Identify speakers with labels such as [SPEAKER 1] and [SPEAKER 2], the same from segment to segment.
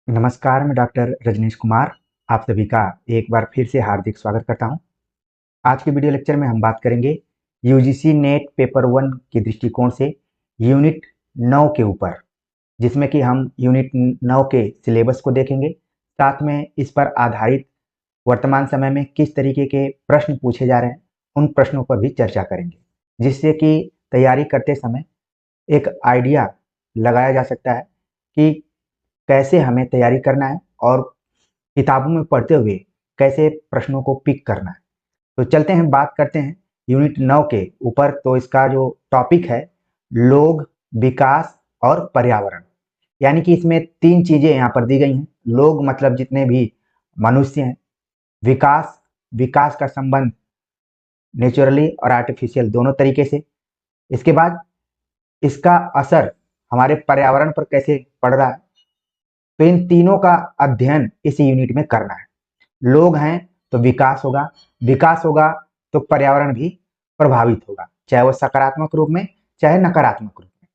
[SPEAKER 1] नमस्कार, मैं डॉक्टर रजनीश कुमार आप सभी का एक बार फिर से हार्दिक स्वागत करता हूं। आज के वीडियो लेक्चर में हम बात करेंगे यूजीसी नेट पेपर 1 के दृष्टिकोण से यूनिट 9 के ऊपर, जिसमें कि हम यूनिट 9 के सिलेबस को देखेंगे। साथ में इस पर आधारित वर्तमान समय में किस तरीके के प्रश्न पूछे जा रहे हैं, उन प्रश्नों पर भी चर्चा करेंगे, जिससे कि तैयारी करते समय एक आइडिया लगाया जा सकता है कि कैसे हमें तैयारी करना है और किताबों में पढ़ते हुए कैसे प्रश्नों को पिक करना है। तो चलते हैं, बात करते हैं यूनिट 9 के ऊपर। तो इसका जो टॉपिक है, लोग, विकास और पर्यावरण, यानी कि इसमें तीन चीजें यहाँ पर दी गई हैं। लोग मतलब जितने भी मनुष्य हैं, विकास, विकास का संबंध नेचुरली और आर्टिफिशियल दोनों तरीके से, इसके बाद इसका असर हमारे पर्यावरण पर कैसे पड़ रहा है। तो इन तीनों का अध्ययन इस यूनिट में करना है। लोग हैं तो विकास होगा तो पर्यावरण भी प्रभावित होगा, चाहे वो सकारात्मक रूप में चाहे नकारात्मक रूप में।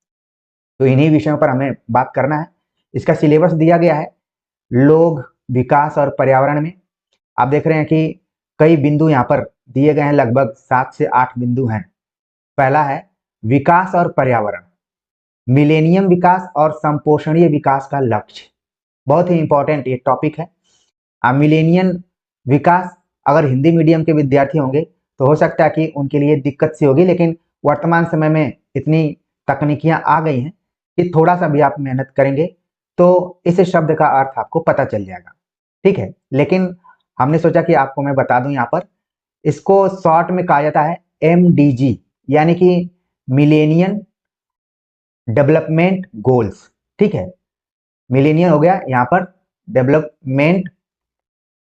[SPEAKER 1] तो इन्हीं विषयों पर हमें बात करना है। इसका सिलेबस दिया गया है लोग, विकास और पर्यावरण में। आप देख रहे हैं कि कई बिंदु यहाँ पर दिए गए हैं, लगभग 7 से 8 बिंदु हैं। पहला है विकास और पर्यावरण, मिलेनियम विकास और संपोषणीय विकास का लक्ष्य। बहुत ही इंपॉर्टेंट ये टॉपिक है। मिलेनियम विकास, अगर हिंदी मीडियम के विद्यार्थी होंगे तो हो सकता है कि उनके लिए दिक्कत सी होगी, लेकिन वर्तमान समय में इतनी तकनीकियां आ गई हैं कि थोड़ा सा भी आप मेहनत करेंगे तो इस शब्द का अर्थ आपको पता चल जाएगा। ठीक है, लेकिन हमने सोचा कि आपको मैं बता दूं। यहाँ पर इसको शॉर्ट में कहा जाता है MDG, यानी कि मिलेनियम डेवलपमेंट गोल्स। ठीक है, मिलेनियम हो गया यहाँ पर डेवलपमेंट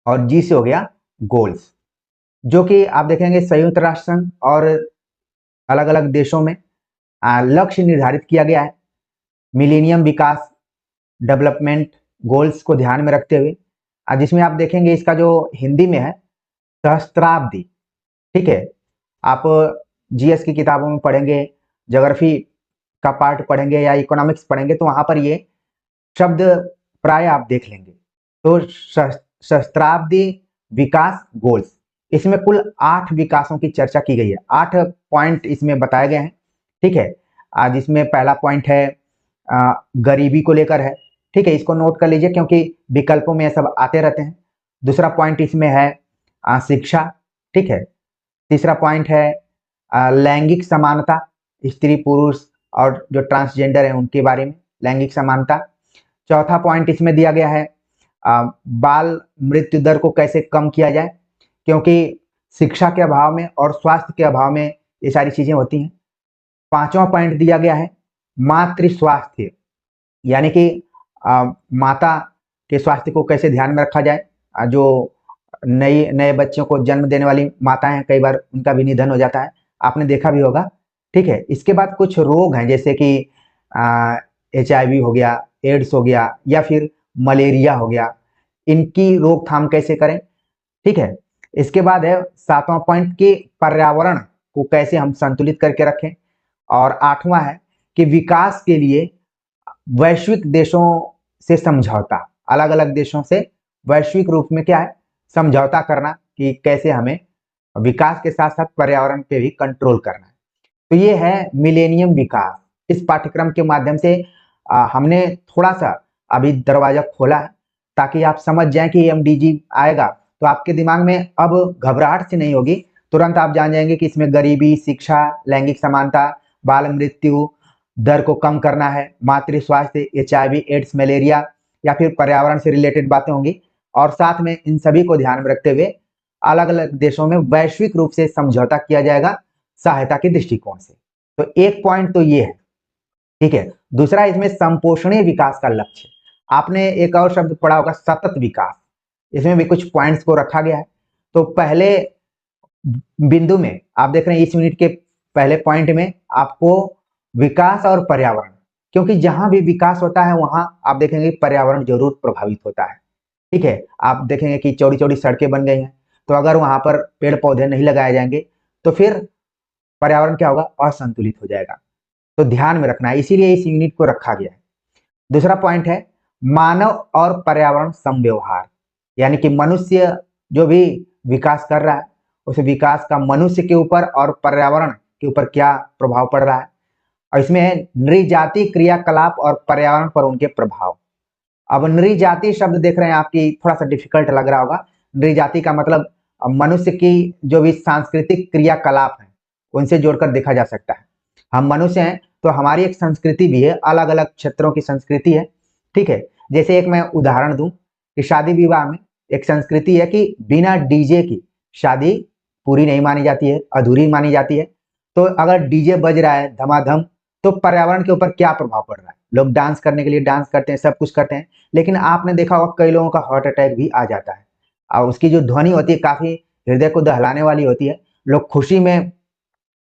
[SPEAKER 1] और जी से हो गया गोल्स, जो कि आप देखेंगे संयुक्त राष्ट्र संघ और अलग अलग देशों में लक्ष्य निर्धारित किया गया है मिलेनियम विकास डेवलपमेंट गोल्स को ध्यान में रखते हुए, जिसमें आप देखेंगे इसका जो हिंदी में है सहस्त्राब्दी। ठीक है, आप जीएस की किताबों में पढ़ेंगे, ज्योग्राफी का पार्ट पढ़ेंगे या इकोनॉमिक्स पढ़ेंगे तो वहां पर ये शब्द प्राय आप देख लेंगे। तो सहस्त्राब्दी विकास गोल्स, इसमें कुल 8 विकासों की चर्चा की गई है। 8 पॉइंट इसमें बताए गए हैं। ठीक है, जिसमें पहला पॉइंट है गरीबी को लेकर है। ठीक है, इसको नोट कर लीजिए क्योंकि विकल्पों में ये सब आते रहते हैं। दूसरा पॉइंट इसमें है शिक्षा। ठीक है, तीसरा पॉइंट है लैंगिक समानता, स्त्री पुरुष और जो ट्रांसजेंडर है उनके बारे में लैंगिक समानता। चौथा पॉइंट इसमें दिया गया है बाल मृत्यु दर को कैसे कम किया जाए, क्योंकि शिक्षा के अभाव में और स्वास्थ्य के अभाव में ये सारी चीजें होती हैं। पांचवा पॉइंट दिया गया है मातृ स्वास्थ्य, यानी कि माता के स्वास्थ्य को कैसे ध्यान में रखा जाए। जो नए बच्चों को जन्म देने वाली माताएं हैं, कई बार उनका भी निधन हो जाता है, आपने देखा भी होगा। ठीक है, इसके बाद कुछ रोग हैं जैसे कि HIV हो गया, एड्स हो गया या फिर मलेरिया हो गया, इनकी रोकथाम कैसे करें। ठीक है, इसके बाद है 7वां पॉइंट कि पर्यावरण को कैसे हम संतुलित करके रखें। और 8वां है कि विकास के लिए वैश्विक देशों से समझौता, अलग अलग देशों से वैश्विक रूप में क्या है समझौता करना, कि कैसे हमें विकास के साथ साथ पर्यावरण पे भी कंट्रोल करना है। तो ये है मिलेनियम विकास। इस पाठ्यक्रम के माध्यम से हमने थोड़ा सा अभी दरवाजा खोला है ताकि आप समझ जाएं कि MDG आएगा तो आपके दिमाग में अब घबराहट से नहीं होगी, तुरंत आप जान जाएंगे कि इसमें गरीबी, शिक्षा, लैंगिक समानता, बाल मृत्यु दर को कम करना है, मातृ स्वास्थ्य, HIV, एड्स, मलेरिया या फिर पर्यावरण से रिलेटेड बातें होंगी। और साथ में इन सभी को ध्यान में रखते हुए अलग अलग देशों में वैश्विक रूप से समझौता किया जाएगा सहायता के दृष्टिकोण से। तो एक पॉइंट तो ये है। ठीक है, दूसरा इसमें संपोषणीय विकास का लक्ष्य। आपने एक और शब्द पढ़ा होगा सतत विकास, इसमें भी कुछ पॉइंट्स को रखा गया है। तो पहले बिंदु में आप देख रहे हैं इस यूनिट के पहले पॉइंट में आपको विकास और पर्यावरण, क्योंकि जहां भी विकास होता है वहां आप देखेंगे पर्यावरण जरूर प्रभावित होता है। ठीक है, आप देखेंगे कि चौड़ी चौड़ी सड़कें बन गई हैं, तो अगर वहां पर पेड़ पौधे नहीं लगाए जाएंगे तो फिर पर्यावरण क्या होगा, असंतुलित हो जाएगा। तो ध्यान में रखना है, इसीलिए इस यूनिट को रखा गया है। दूसरा पॉइंट है मानव और पर्यावरण समव्यवहार, यानी कि मनुष्य जो भी विकास कर रहा है उस विकास का मनुष्य के ऊपर और पर्यावरण के ऊपर क्या प्रभाव पड़ रहा है। और इसमें है नृजाति क्रियाकलाप और पर्यावरण पर उनके प्रभाव। अब नृजाति शब्द देख रहे हैं आपकी थोड़ा सा डिफिकल्ट लग रहा होगा। नृजाति का मतलब मनुष्य की जो भी सांस्कृतिक क्रियाकलाप है उनसे जोड़कर देखा जा सकता है। हम मनुष्य हैं तो हमारी एक संस्कृति भी है, अलग अलग क्षेत्रों की संस्कृति है, ठीक है। जैसे एक मैं उदाहरण दूं कि शादी विवाह में एक संस्कृति है कि बिना डीजे की शादी पूरी नहीं मानी जाती है, अधूरी मानी जाती है। तो अगर डीजे बज रहा है धमाधम तो पर्यावरण के ऊपर क्या प्रभाव पड़ रहा है। लोग डांस करने के लिए डांस करते हैं, सब कुछ करते हैं, लेकिन आपने देखा होगा कई लोगों का हार्ट अटैक भी आ जाता है। और उसकी जो ध्वनि होती है काफी हृदय को दहलाने वाली होती है। लोग खुशी में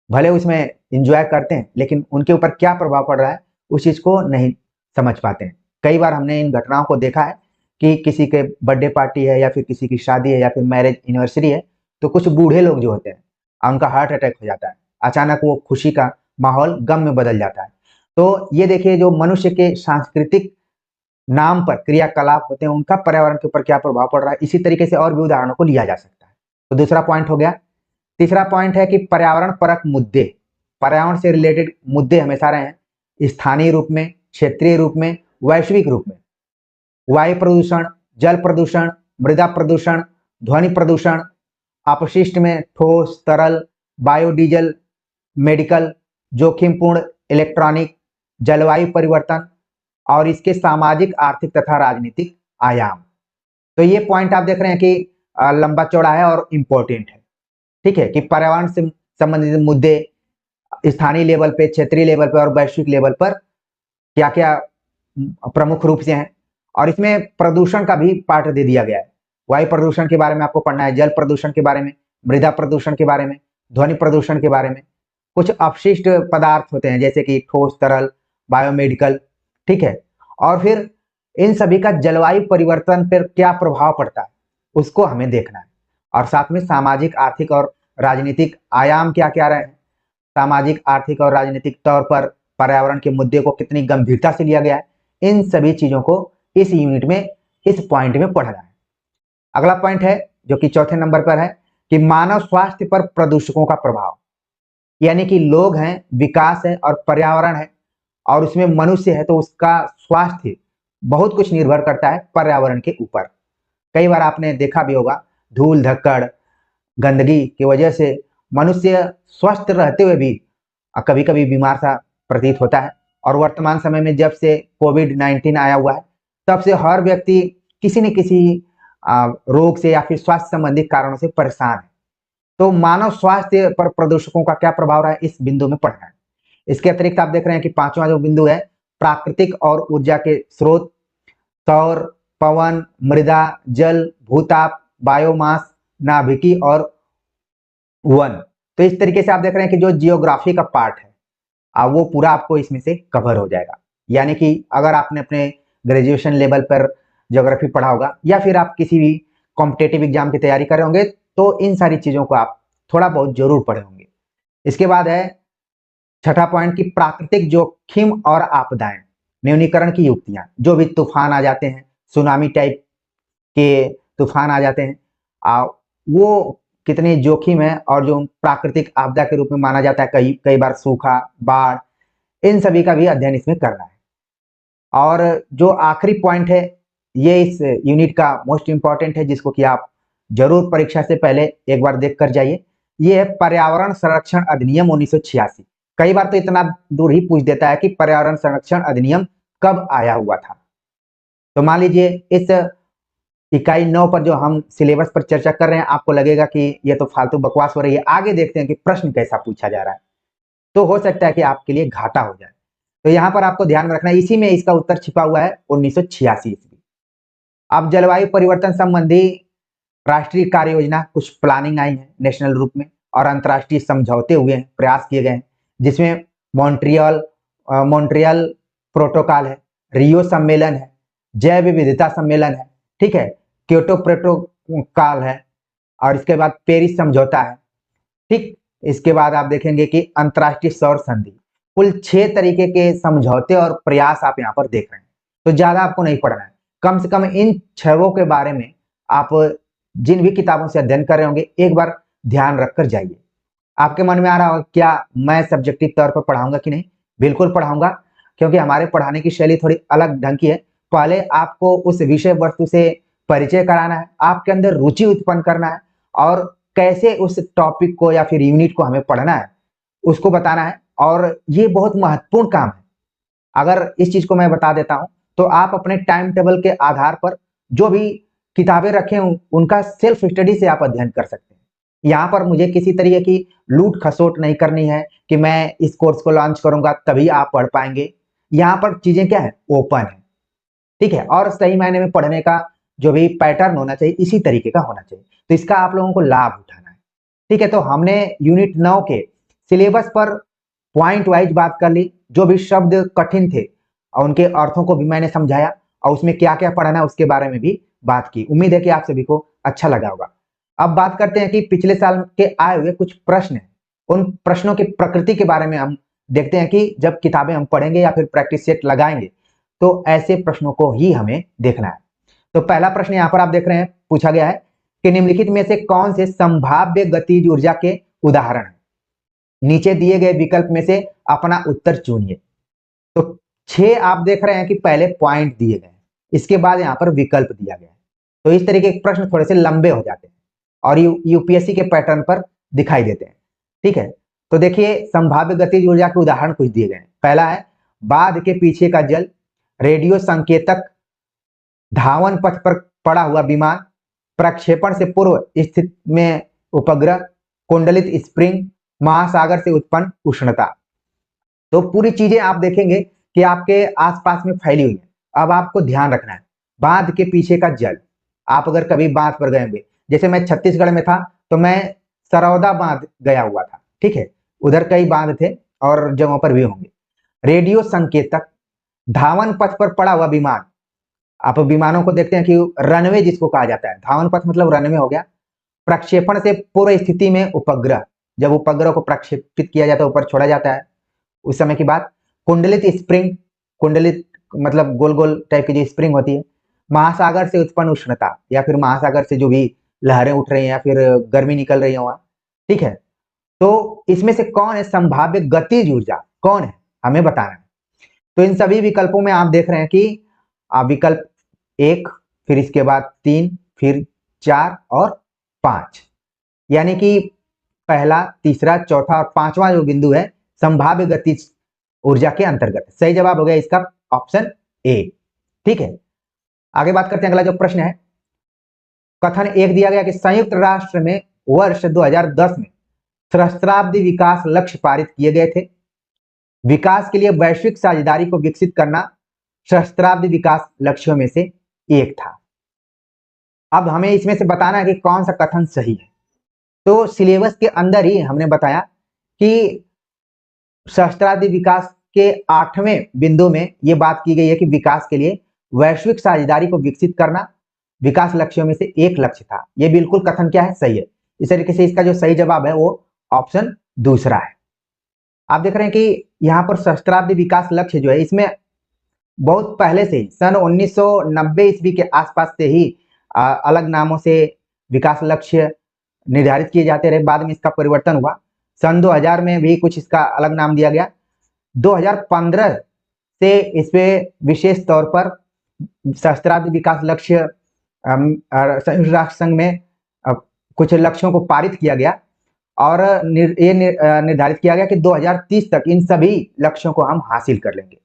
[SPEAKER 1] भले उसमें एंजॉय करते हैं, लेकिन उनके ऊपर क्या प्रभाव पड़ रहा है उस चीज को नहीं समझ पाते हैं। कई बार हमने इन घटनाओं को देखा है कि किसी के बर्थडे पार्टी है या फिर किसी की शादी है या फिर मैरिज एनिवर्सरी है, तो कुछ बूढ़े लोग जो होते हैं उनका हार्ट अटैक हो जाता है। अचानक वो खुशी का माहौल गम में बदल जाता है। तो ये देखिए जो मनुष्य के सांस्कृतिक नाम पर क्रियाकलाप होते हैं उनका पर्यावरण के ऊपर क्या प्रभाव पड़ रहा है। इसी तरीके से और भी उदाहरणों को लिया जा सकता है। तो दूसरा पॉइंट हो गया। तीसरा पॉइंट है कि पर्यावरण परक मुद्दे। पर्यावरण से रिलेटेड मुद्दे हमेशा रहे हैं, स्थानीय रूप में, क्षेत्रीय रूप में, वैश्विक रूप में। वायु प्रदूषण, जल प्रदूषण, मृदा प्रदूषण, ध्वनि प्रदूषण, अपशिष्ट में ठोस तरल, बायोडीजल, मेडिकल, जोखिमपूर्ण इलेक्ट्रॉनिक, जलवायु परिवर्तन और इसके सामाजिक, आर्थिक तथा राजनीतिक आयाम। तो ये पॉइंट आप देख रहे हैं कि लंबा चौड़ा है और इंपॉर्टेंट है, ठीक है, कि पर्यावरण से संबंधित मुद्दे स्थानीय लेवल पे, क्षेत्रीय लेवल पे और वैश्विक लेवल पर क्या क्या प्रमुख रूप से हैं। और इसमें प्रदूषण का भी पार्ट दे दिया गया है। वायु प्रदूषण के बारे में आपको पढ़ना है, जल प्रदूषण के बारे में, मृदा प्रदूषण के बारे में, ध्वनि प्रदूषण के बारे में। कुछ अपशिष्ट पदार्थ होते हैं जैसे कि ठोस तरल, बायोमेडिकल, ठीक है। और फिर इन सभी का जलवायु परिवर्तन पर क्या प्रभाव पड़ता है उसको हमें देखना है। और साथ में सामाजिक, आर्थिक और राजनीतिक आयाम क्या क्या रहे हैं। सामाजिक, आर्थिक और राजनीतिक तौर पर पर्यावरण के मुद्दे को कितनी गंभीरता से लिया गया है, इन सभी चीजों को इस यूनिट में, इस पॉइंट में पढ़ना है। अगला पॉइंट है जो कि चौथे नंबर पर है कि मानव स्वास्थ्य पर प्रदूषकों का प्रभाव। यानी कि लोग हैं, विकास है और पर्यावरण है और उसमें मनुष्य है, तो उसका स्वास्थ्य बहुत कुछ निर्भर करता है पर्यावरण के ऊपर। कई बार आपने देखा भी होगा धूल धक्कड़, गंदगी की वजह से मनुष्य स्वस्थ रहते हुए भी कभी कभी बीमार सा प्रतीत होता है। और वर्तमान समय में जब से कोविड-19 आया हुआ है तब से हर व्यक्ति किसी न किसी रोग से या फिर स्वास्थ्य संबंधित कारणों से परेशान है। तो मानव स्वास्थ्य पर प्रदूषकों का क्या प्रभाव रहा है इस बिंदु में पढ़ना है। इसके अतिरिक्त आप देख रहे हैं कि पांचवा जो बिंदु है, प्राकृतिक और ऊर्जा के स्रोत, सौर, पवन, मृदा, जल, भूताप, बायोमास, नाभिकी और वन। तो इस तरीके से आप देख रहे हैं कि जो जियोग्राफी का पार्ट है वो पूरा आपको इसमें से कवर हो जाएगा। यानी कि अगर आपने अपने ग्रेजुएशन लेवल पर ज्योग्राफी पढ़ा होगा या फिर आप किसी भी कॉम्पिटेटिव एग्जाम की तैयारी कर रहे होंगे तो इन सारी चीजों को आप थोड़ा बहुत जरूर पढ़े होंगे। इसके बाद है छठा पॉइंट की प्राकृतिक जोखिम और आपदाएं, न्यूनीकरण की युक्तियां। जो भी तूफान आ जाते हैं, सुनामी टाइप के तूफान आ जाते हैं, वो कितने जोखिम है और जो प्राकृतिक आपदा के रूप में माना जाता है, कई कई बार सूखा, बाढ़, इन सभी का भी अध्ययन इसमें करना है। और जो आखिरी पॉइंट है ये इस यूनिट का मोस्ट इंपॉर्टेंट है, जिसको कि आप जरूर परीक्षा से पहले एक बार देख कर जाइए। ये है पर्यावरण संरक्षण अधिनियम 1986। कई बार तो इतना दूर ही पूछ देता है कि पर्यावरण संरक्षण अधिनियम कब आया हुआ था। तो मान लीजिए इस इकाई 9 पर जो हम सिलेबस पर चर्चा कर रहे हैं आपको लगेगा कि ये तो फालतू बकवास हो रही है, आगे देखते हैं कि प्रश्न कैसा पूछा जा रहा है। तो हो सकता है कि आपके लिए घाटा हो जाए। तो यहाँ पर आपको ध्यान में रखना है, इसी में इसका उत्तर छिपा हुआ है 1986 ईस्वी। अब जलवायु परिवर्तन संबंधी राष्ट्रीय कार्य योजना, कुछ प्लानिंग आई है नेशनल रूप में और अंतर्राष्ट्रीय समझौते हुए हैं, प्रयास किए गए हैं, जिसमें मॉन्ट्रियल प्रोटोकॉल है, रियो सम्मेलन है, जैव विविधता सम्मेलन है, ठीक है, क्योटो प्रोटोकॉल है और इसके बाद पेरिस समझौता है, ठीक। इसके बाद आप देखेंगे कि अंतर्राष्ट्रीय सौर संधि। कुल 6 तरीके के समझौते और प्रयास आप यहाँ पर देख रहे हैं। तो ज्यादा आपको नहीं पढ़ना है। कम से कम इन 6 के बारे में आप जिन भी किताबों से अध्ययन कर रहे होंगे एक बार ध्यान रखकर जाइए। आपके मन में आ रहा होगा क्या मैं सब्जेक्टिव तौर पर पढ़ाऊंगा कि नहीं? बिल्कुल पढ़ाऊंगा, क्योंकि हमारे पढ़ाने की शैली थोड़ी अलग ढंग की है। पहले आपको उस विषय वस्तु से परिचय कराना है, आपके अंदर रुचि उत्पन्न करना है, और कैसे उस टॉपिक को या फिर यूनिट को हमें पढ़ना है उसको बताना है। और ये बहुत महत्वपूर्ण काम है। अगर इस चीज को मैं बता देता हूं तो आप अपने टाइम टेबल के आधार पर जो भी किताबें रखे हों उनका सेल्फ स्टडी से आप अध्ययन कर सकते हैं। यहाँ पर मुझे किसी तरीके की लूट खसोट नहीं करनी है कि मैं इस कोर्स को लॉन्च करूंगा तभी आप पढ़ पाएंगे। यहाँ पर चीजें क्या है, ओपन है, ठीक है। और सही मायने में पढ़ने का जो भी पैटर्न होना चाहिए इसी तरीके का होना चाहिए, तो इसका आप लोगों को लाभ उठाना है, ठीक है। तो हमने यूनिट 9 के सिलेबस पर पॉइंट वाइज बात कर ली, जो भी शब्द कठिन थे और उनके अर्थों को भी मैंने समझाया, और उसमें क्या क्या पढ़ना है उसके बारे में भी बात की। उम्मीद है कि आप सभी को अच्छा लगा होगा। अब बात करते हैं कि पिछले साल के आए हुए कुछ प्रश्न हैं, उन प्रश्नों की प्रकृति के बारे में हम देखते हैं कि जब किताबें हम पढ़ेंगे या फिर प्रैक्टिस सेट लगाएंगे तो ऐसे प्रश्नों को ही हमें देखना है। तो पहला प्रश्न यहाँ पर आप देख रहे हैं, पूछा गया है कि निम्नलिखित में से कौन से संभाव्य गतिज ऊर्जा के उदाहरण हैं? नीचे दिए गए विकल्प में से अपना उत्तर चुनिए। तो 6 आप देख रहे हैं कि पहले पॉइंट दिए गए हैं, इसके बाद यहाँ पर विकल्प दिया गया है। तो इस तरीके के प्रश्न थोड़े से लंबे हो जाते हैं और यूपीएससी के पैटर्न पर दिखाई देते हैं, ठीक है। तो देखिए संभाव्य गतिज ऊर्जा के उदाहरण कुछ दिए गए हैं। पहला है बांध के पीछे का जल, रेडियो संकेतक, धावन पथ पर पड़ा हुआ विमान, प्रक्षेपण से पूर्व स्थिति में उपग्रह, कुंडलित स्प्रिंग, महासागर से उत्पन्न उष्णता। तो पूरी चीजें आप देखेंगे कि आपके आसपास में फैली हुई है। अब आपको ध्यान रखना है, बांध के पीछे का जल। आप अगर कभी बांध पर गए होंगे, जैसे मैं छत्तीसगढ़ में था तो मैं सरौदा बांध गया हुआ था, ठीक है। उधर कई बांध थे और जगहों पर भी होंगे। रेडियो संकेतक, धावन पथ पर पड़ा हुआ विमान। आप विमानों को देखते हैं कि रनवे जिसको कहा जाता है, धावन पथ मतलब रनवे हो गया। प्रक्षेपण से पूर्व स्थिति में उपग्रह, जब उपग्रह को प्रक्षेपित किया जाता है, ऊपर छोड़ा जाता है उस समय की बात। कुंडलित स्प्रिंग, कुंडलित मतलब गोल गोल टाइप की जो स्प्रिंग होती है। महासागर से उत्पन्न उष्णता, या फिर महासागर से जो भी लहरें उठ रही हैं या फिर गर्मी निकल रही है वहां, ठीक है। तो इसमें से कौन है संभाव्य गतिज ऊर्जा, कौन है हमें बताना है। तो इन सभी विकल्पों में आप देख रहे हैं कि विकल्प 1, फिर इसके बाद 3, फिर 4 और 5, यानी कि पहला, तीसरा, चौथा और 5वां जो बिंदु है संभाव्य गतिज ऊर्जा के अंतर्गत। सही जवाब हो गया इसका ऑप्शन ए, ठीक है। आगे बात करते हैं, अगला जो प्रश्न है, कथन 1 दिया गया कि संयुक्त राष्ट्र में वर्ष 2010 में सहस्त्राब्दी विकास लक्ष्य पारित किए गए थे। विकास के लिए वैश्विक साझेदारी को विकसित करना सहस्त्राब्दी विकास लक्ष्यों में से एक था। अब हमें इसमें से बताना है कि कौन सा कथन सही है। तो सिलेबस के अंदर ही हमने बताया कि सहस्त्राब्दी विकास के 8वें बिंदु में यह बात की गई है कि विकास के लिए वैश्विक साझेदारी को विकसित करना विकास लक्ष्यों में से एक लक्ष्य था। यह बिल्कुल कथन क्या है, सही है। इस तरीके से इसका जो सही जवाब है वो ऑप्शन दूसरा है। आप देख रहे हैं कि यहाँ पर सहस्त्राब्दी विकास लक्ष्य जो है इसमें बहुत पहले से ही सन 1990 ईस्वी के आसपास से ही अलग नामों से विकास लक्ष्य निर्धारित किए जाते रहे। बाद में इसका परिवर्तन हुआ, सन 2000 में भी कुछ इसका अलग नाम दिया गया। 2015 से इस पे विशेष तौर पर सहस्त्राब्दी विकास लक्ष्य संयुक्त राष्ट्र संघ में कुछ लक्ष्यों को पारित किया गया और ये निर्धारित किया गया कि 2030 तक इन सभी लक्ष्यों को हम हासिल कर लेंगे,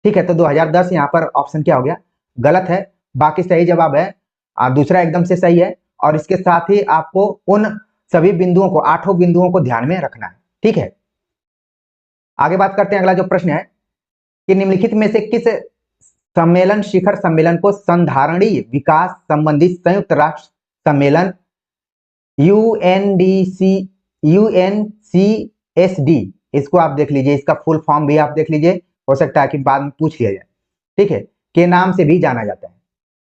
[SPEAKER 1] ठीक है। तो 2010 यहाँ पर ऑप्शन क्या हो गया, गलत है। बाकी सही जवाब है दूसरा, एकदम से सही है। और इसके साथ ही आपको उन सभी बिंदुओं को, 8 बिंदुओं को ध्यान में रखना है, ठीक है। आगे बात करते हैं, अगला जो प्रश्न है कि निम्नलिखित में से किस सम्मेलन शिखर सम्मेलन को संधारणीय विकास संबंधी संयुक्त राष्ट्र सम्मेलन UNCSD, इसको आप देख लीजिए, इसका फुल फॉर्म भी आप देख लीजिए, हो सकता है कि बाद में पूछ लिया जाए, ठीक है, के नाम से भी जाना जाता है।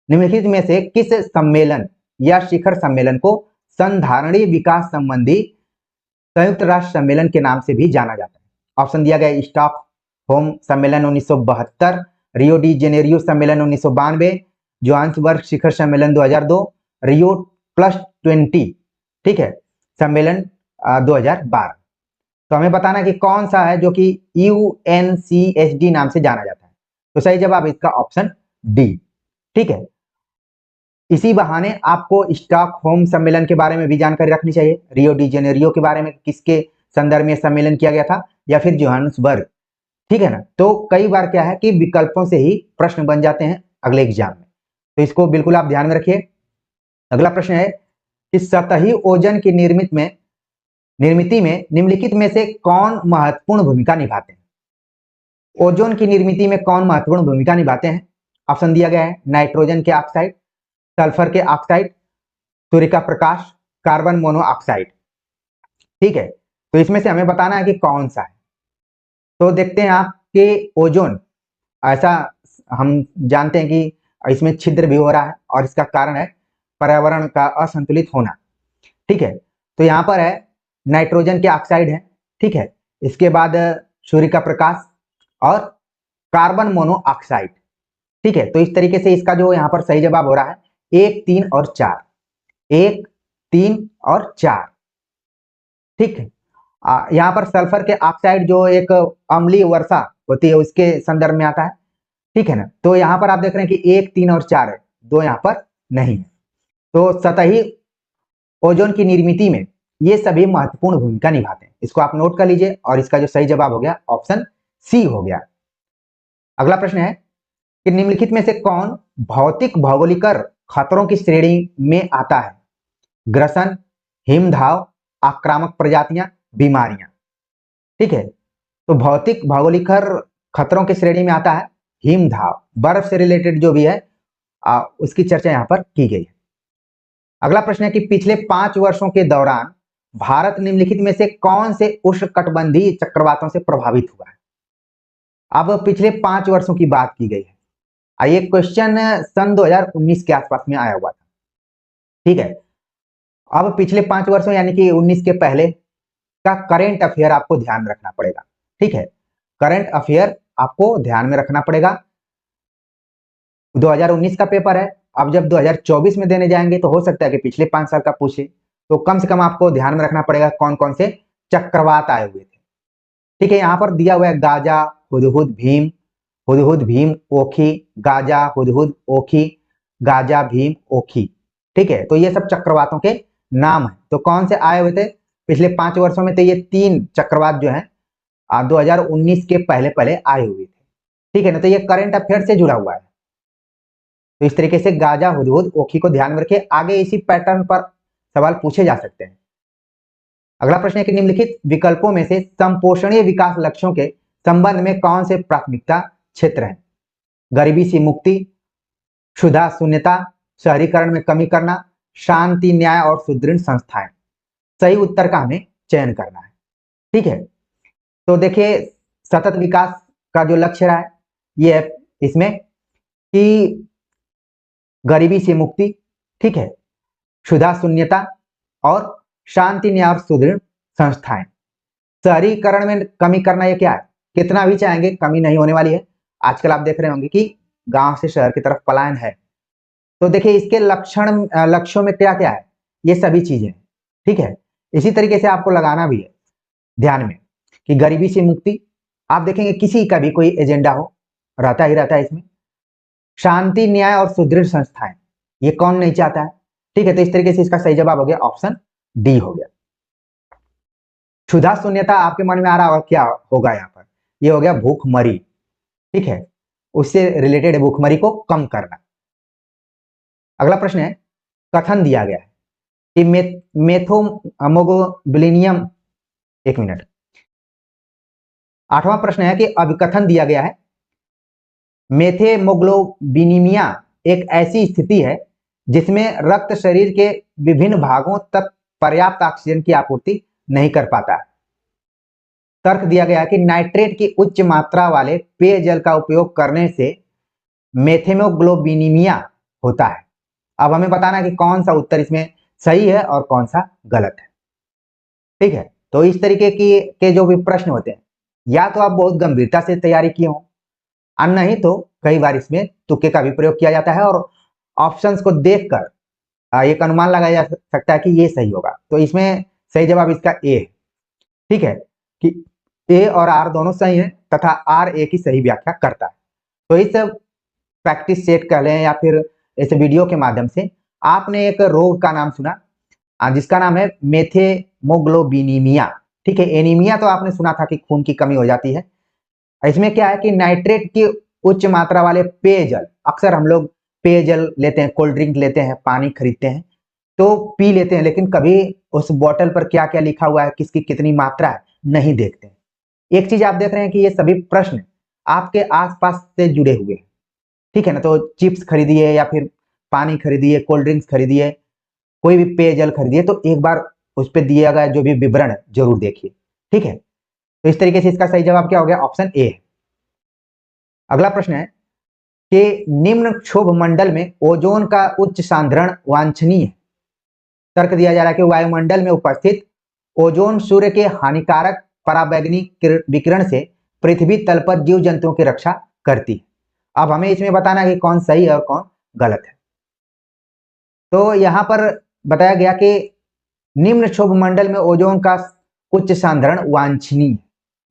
[SPEAKER 1] निम्नलिखित में से किस सम्मेलन या शिखर सम्मेलन को संधारणीय विकास संबंधी संयुक्त राष्ट्र सम्मेलन के नाम से भी जाना जाता है। ऑप्शन दिया गया स्टॉकहोम सम्मेलन 1972, रियो डी जेनेरियो सम्मेलन 1992, जोहान्सबर्ग शिखर सम्मेलन 2002, रियो +20, ठीक है, सम्मेलन 2012। तो हमें बताना कि कौन सा है जो कि UNCHD नाम से जाना जाता है। तो सही जवाब इसका ऑप्शन डी, ठीक है। इसी बहाने आपको स्टॉकहोम सम्मेलन के बारे में भी जानकारी रखनी चाहिए। रियो डी जेनेरियो के बारे में किसके संदर्भ में सम्मेलन किया गया था, या फिर जोहान्सबर्ग, ठीक है ना। तो कई बार क्या है कि विकल्पों से ही प्रश्न बन जाते हैं अगले एग्जाम में, तो इसको बिल्कुल आप ध्यान में रखिए। अगला प्रश्न है कि सतही ओजोन की निर्मिति में निम्नलिखित में से कौन महत्वपूर्ण भूमिका निभाते हैं। ओजोन की निर्मिति में कौन महत्वपूर्ण भूमिका निभाते हैं? ऑप्शन दिया गया है नाइट्रोजन के ऑक्साइड, सल्फर के ऑक्साइड, सूर्य का प्रकाश, कार्बन मोनोऑक्साइड, ठीक है। तो इसमें से हमें बताना है कि कौन सा है। तो देखते हैं आपके ओजोन, ऐसा हम जानते हैं कि इसमें छिद्र भी हो रहा है और इसका कारण है पर्यावरण का असंतुलित होना, ठीक है। तो यहाँ पर है नाइट्रोजन के ऑक्साइड है, ठीक है, इसके बाद सूर्य का प्रकाश और कार्बन मोनोऑक्साइड, ठीक है। तो इस तरीके से इसका जो यहाँ पर सही जवाब हो रहा है 1, 3 और 4, 1, 3 और 4, ठीक है। यहाँ पर सल्फर के ऑक्साइड जो एक अम्लीय वर्षा होती है उसके संदर्भ में आता है, ठीक है ना। तो यहाँ पर आप देख रहे हैं कि 1, 3 और 4 है, 2 यहाँ पर नहीं है। तो सतही ओजोन की निर्मिति में ये सभी महत्वपूर्ण भूमिका निभाते हैं, इसको आप नोट कर लीजिए। और इसका जो सही जवाब हो गया ऑप्शन सी हो गया। अगला प्रश्न है कि निम्नलिखित में से कौन भौतिक भौगोलिक खतरों की श्रेणी में आता है? ग्रसन, हिमधाव, आक्रामक प्रजातियां, बीमारियां, ठीक है। तो भौतिक भौगोलिक खतरों की श्रेणी में आता है हिमधाव, बर्फ से रिलेटेड जो भी है उसकी चर्चा यहाँ पर की गई है। अगला प्रश्न है कि पिछले 5 वर्षों के दौरान भारत निम्नलिखित में से कौन से उष्णकटिबंधीय चक्रवातों से प्रभावित हुआ है? अब पिछले 5 वर्षों की बात की गई है। ये क्वेश्चन सन 2019 के आसपास में आया हुआ था, ठीक है। अब पिछले 5 वर्षों यानी कि 19 के पहले का करंट अफेयर आपको ध्यान रखना पड़ेगा, ठीक है। करंट अफेयर आपको ध्यान में रखना पड़ेगा। 2019 का पेपर है, अब जब 2024 में देने जाएंगे तो हो सकता है कि पिछले 5 साल का पूछे, तो कम से कम आपको ध्यान में रखना पड़ेगा कौन कौन से चक्रवात आए हुए थे, ठीक है। यहाँ पर दिया हुआ है गाजा, हुदहुद, भीम, हुदहुद, भीम, ओखी, गाजा, हुदहुद, ओखी, गाजा, भीम, ओखी, ठीक है। तो ये सब चक्रवातों के नाम है। तो कौन से आए हुए थे पिछले 5 वर्षों में? तो ये 3 चक्रवात जो है 2019 के पहले पहले आए हुए थे, ठीक है ना। तो ये करंट अफेयर से जुड़ा हुआ है। तो इस तरीके से गाजा, हुदहुद, ओखी को ध्यान में रखिए, आगे इसी पैटर्न पर सवाल पूछे जा सकते हैं। अगला प्रश्न है कि निम्नलिखित विकल्पों में से संपोषणीय विकास लक्ष्यों के संबंध में कौन से प्राथमिकता क्षेत्र हैं? गरीबी से मुक्ति, क्षुधा शून्यता, शहरीकरण में कमी करना, शांति, न्याय और सुदृढ़ संस्थाएं। सही उत्तर का हमें चयन करना है, ठीक है। तो देखिए सतत विकास का जो लक्ष्य रहा है ये है इसमें कि गरीबी से मुक्ति, ठीक है, क्षुधा शून्यता और शांति, न्याय और सुदृढ़ संस्थाएं। शहरीकरण में कमी करना ये क्या है? कितना भी चाहेंगे कमी नहीं होने वाली है। आजकल आप देख रहे होंगे कि गांव से शहर की तरफ पलायन है। तो देखिए इसके लक्ष्यों में क्या क्या है, ये सभी चीजें, ठीक है। इसी तरीके से आपको लगाना भी है ध्यान में कि गरीबी से मुक्ति, आप देखेंगे किसी का भी कोई एजेंडा हो रहता ही रहता है इसमें। शांति, न्याय और सुदृढ़ संस्थाएं, ये कौन नहीं चाहता है, ठीक है। तो इस तरीके से इसका सही जवाब हो गया ऑप्शन डी हो गया। क्षुधा शून्यता आपके मन में आ रहा होगा क्या होगा यहाँ पर? ये हो गया भूखमरी, ठीक है, उससे रिलेटेड भूखमरी को कम करना। अगला प्रश्न है, कथन दिया गया है कि मेथोमोग्लोबिनियम, एक मिनट, 8वां प्रश्न है कि अभिकथन दिया गया है मेथेमोग्लोबिनीमिया एक ऐसी स्थिति है जिसमें रक्त शरीर के विभिन्न भागों तक पर्याप्त ऑक्सीजन की आपूर्ति नहीं कर पाता। तर्क दिया गया है कि नाइट्रेट की उच्च मात्रा वाले पेयजल का उपयोग करने से मेथेमोग्लोबिनीमिया होता है। अब हमें बताना है कि कौन सा उत्तर इसमें सही है और कौन सा गलत है, ठीक है। तो इस तरीके के जो भी प्रश्न होते हैं या तो आप बहुत गंभीरता से तैयारी किए हो और नहीं तो कई बार इसमें तुक्के का भी प्रयोग किया जाता है और ऑप्शंस को देखकर एक अनुमान लगाया जा सकता है कि ये सही होगा। तो इसमें सही जवाब इसका ए है। ठीक है कि ए और आर दोनों सही है तथा आर ए की सही व्याख्या करता है। तो इस प्रैक्टिस सेट कह लें या फिर इस वीडियो के माध्यम से आपने एक रोग का नाम सुना जिसका नाम है मेथेमोग्लोबिनीमिया। ठीक है, एनीमिया तो आपने सुना था कि खून की कमी हो जाती है। इसमें क्या है कि नाइट्रेट की उच्च मात्रा वाले पेयजल, अक्सर हम लोग पेयजल लेते हैं, कोल्ड ड्रिंक लेते हैं, पानी खरीदते हैं तो पी लेते हैं, लेकिन कभी उस बोतल पर क्या क्या लिखा हुआ है, किसकी कितनी मात्रा है, नहीं देखते हैं। एक चीज आप देख रहे हैं कि ये सभी प्रश्न आपके आसपास से जुड़े हुए हैं। ठीक है ना, तो चिप्स खरीदिए या फिर पानी खरीदिए, कोल्ड ड्रिंक्स खरीदिए, कोई भी पेयजल खरीदिए तो एक बार उस पर दिया गया जो भी विवरण है जरूर देखिए। ठीक है, तो इस तरीके से इसका सही जवाब क्या हो गया, ऑप्शन ए है। अगला प्रश्न है कि निम्न क्षोभ मंडल में ओजोन का उच्च सांद्रण वांछनीय है। तर्क दिया जा रहा है कि वायुमंडल में उपस्थित ओजोन सूर्य के हानिकारक पराबैंगनी विकिरण से पृथ्वी तल पर जीव जंतुओं की रक्षा करती है। अब हमें इसमें बताना है कि कौन सही है और कौन गलत है। तो यहां पर बताया गया कि निम्न क्षोभ मंडल में ओजोन का उच्च सांद्रण वांछनीय है,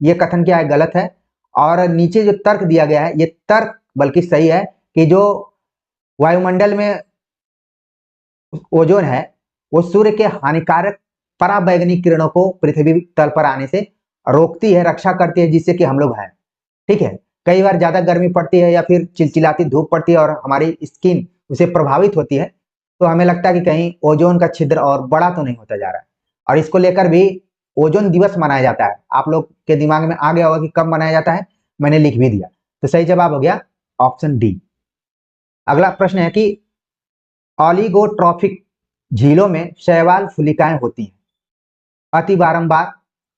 [SPEAKER 1] ये कथन क्या है, गलत है। और नीचे जो तर्क दिया गया है ये तर्क बल्कि सही है कि जो वायुमंडल में ओजोन है वो सूर्य के हानिकारक पराबैंगनी किरणों को पृथ्वी तल पर आने से रोकती है, रक्षा करती है, जिससे कि हम लोग हैं। ठीक है, कई बार ज्यादा गर्मी पड़ती है या फिर चिलचिलाती धूप पड़ती है और हमारी स्किन उसे प्रभावित होती है तो हमें लगता है कि कहीं ओजोन का छिद्र और बड़ा तो नहीं होता जा रहा है, और इसको लेकर भी ओजोन दिवस मनाया जाता है। आप लोग के दिमाग में आ गया होगा कि कब मनाया जाता है, मैंने लिख भी दिया। तो सही जवाब हो गया ऑप्शन डी। अगला प्रश्न है कि ऑलिगोट्रॉफिक झीलों में शैवाल फुलिकाएं होती हैं अति बारंबार,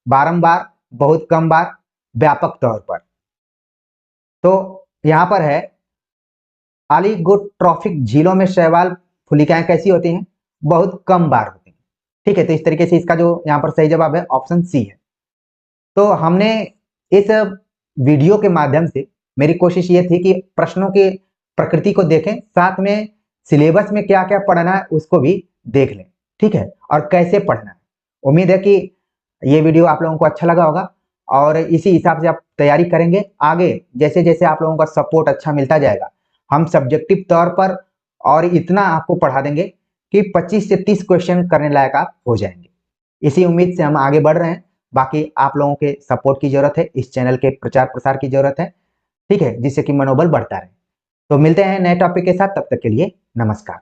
[SPEAKER 1] बारंबार, बहुत कम बार, व्यापक तौर पर। तो यहां पर है ऑलिगोट्रॉफिक झीलों में शैवाल फुलिकाएं कैसी होती हैं, बहुत कम बार होती हैं। ठीक है, तो इस तरीके से इसका जो यहाँ पर सही जवाब है ऑप्शन सी है। तो हमने इस वीडियो के माध्यम से मेरी कोशिश ये थी कि प्रश्नों की प्रकृति को देखें, साथ में सिलेबस में क्या क्या पढ़ना है उसको भी देख लें। ठीक है, और कैसे पढ़ना है। उम्मीद है कि ये वीडियो आप लोगों को अच्छा लगा होगा और इसी हिसाब से आप तैयारी करेंगे। आगे जैसे जैसे आप लोगों का सपोर्ट अच्छा मिलता जाएगा हम सब्जेक्टिव तौर पर और इतना आपको पढ़ा देंगे कि 25 से 30 क्वेश्चन करने लायक आप हो जाएंगे। इसी उम्मीद से हम आगे बढ़ रहे हैं। बाकी आप लोगों के सपोर्ट की जरूरत है, इस चैनल के प्रचार प्रसार की जरूरत है। ठीक है, जिससे कि मनोबल बढ़ता रहे। तो मिलते हैं नए टॉपिक के साथ, तब तक के लिए नमस्कार।